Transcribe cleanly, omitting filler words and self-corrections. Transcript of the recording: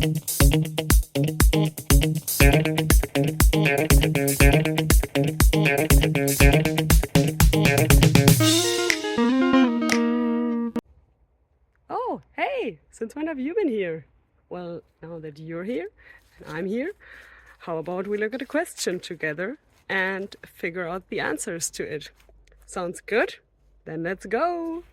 Oh, hey, since when have you been here? Well, now that you're here and I'm here, how about we look at a question together and figure out the answers to it? Sounds good? Then let's go!